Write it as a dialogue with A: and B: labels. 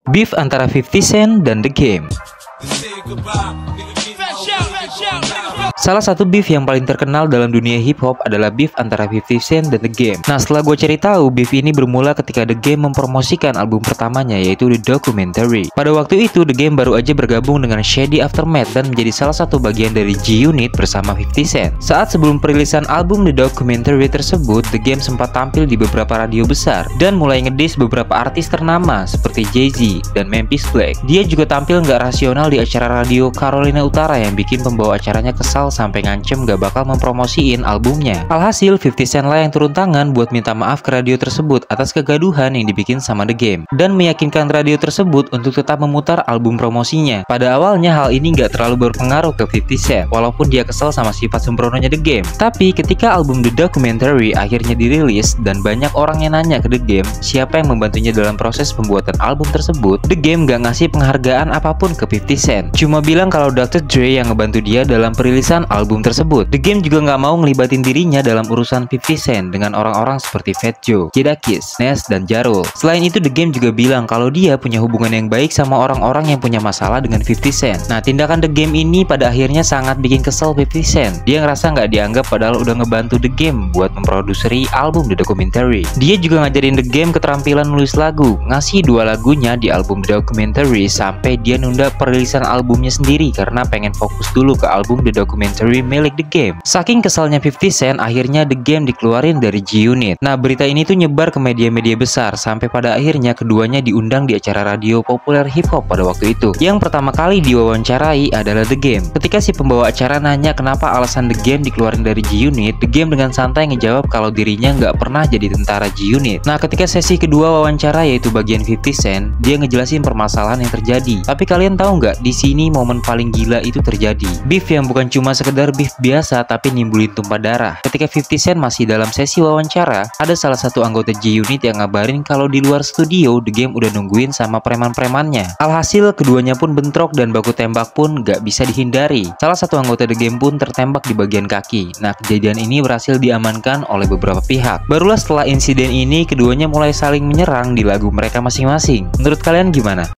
A: Beef antara 50 Cent dan The Game. Salah satu beef yang paling terkenal dalam dunia hip hop adalah beef antara 50 Cent dan The Game. Nah, setelah gue cari tahu, beef ini bermula ketika The Game mempromosikan album pertamanya, yaitu The Documentary. Pada waktu itu, The Game baru aja bergabung dengan Shady Aftermath dan menjadi salah satu bagian dari G-Unit bersama 50 Cent. Saat sebelum perilisan album The Documentary tersebut, The Game sempat tampil di beberapa radio besar dan mulai ngedis beberapa artis ternama seperti Jay-Z dan Memphis Bleek. Dia juga tampil nggak rasional di acara radio Carolina Utara yang bikin pembawa acaranya kesal sampai ngancem gak bakal mempromosiin albumnya. Alhasil 50 Cent lah yang turun tangan buat minta maaf ke radio tersebut atas kegaduhan yang dibikin sama The Game dan meyakinkan radio tersebut untuk tetap memutar album promosinya. Pada awalnya hal ini gak terlalu berpengaruh ke 50 Cent walaupun dia kesel sama sifat sembrononya The Game. Tapi ketika album The Documentary akhirnya dirilis dan banyak orang yang nanya ke The Game siapa yang membantunya dalam proses pembuatan album tersebut, The Game gak ngasih penghargaan apapun ke 50 Cent, cuma bilang kalau Dr. Dre yang ngebantu dia dalam perilisan album tersebut. The Game juga nggak mau ngelibatin dirinya dalam urusan 50 Cent dengan orang-orang seperti Fat Joe, Jadakiss, Nas, dan Jarul. Selain itu, The Game juga bilang kalau dia punya hubungan yang baik sama orang-orang yang punya masalah dengan 50 Cent. Nah, tindakan The Game ini pada akhirnya sangat bikin kesel 50 Cent. Dia ngerasa nggak dianggap padahal udah ngebantu The Game buat memproduseri album The Documentary. Dia juga ngajarin The Game keterampilan nulis lagu, ngasih 2 lagunya di album The Documentary sampai dia nunda perilisan albumnya sendiri karena pengen fokus dulu ke album The Documentary milik The Game. Saking kesalnya 50 Cent, akhirnya The Game dikeluarin dari G-Unit. Nah, berita ini tuh nyebar ke media-media besar sampai pada akhirnya keduanya diundang di acara radio populer hip hop pada waktu itu. Yang pertama kali diwawancarai adalah The Game. Ketika si pembawa acara nanya kenapa alasan The Game dikeluarin dari G-Unit, The Game dengan santai ngejawab kalau dirinya nggak pernah jadi tentara G-Unit. Nah, ketika sesi kedua wawancara yaitu bagian 50 Cent, dia ngejelasin permasalahan yang terjadi. Tapi kalian tahu nggak, di sini momen paling gila itu terjadi. Beef yang bukan cuma sekedar beef biasa tapi nimbulin tumpah darah. Ketika 50 Cent masih dalam sesi wawancara, ada salah satu anggota G-Unit yang ngabarin kalau di luar studio The Game udah nungguin sama preman-premannya. Alhasil keduanya pun bentrok dan baku tembak pun gak bisa dihindari. Salah satu anggota The Game pun tertembak di bagian kaki. Nah, kejadian ini berhasil diamankan oleh beberapa pihak. Barulah setelah insiden ini keduanya mulai saling menyerang di lagu mereka masing-masing. Menurut kalian gimana?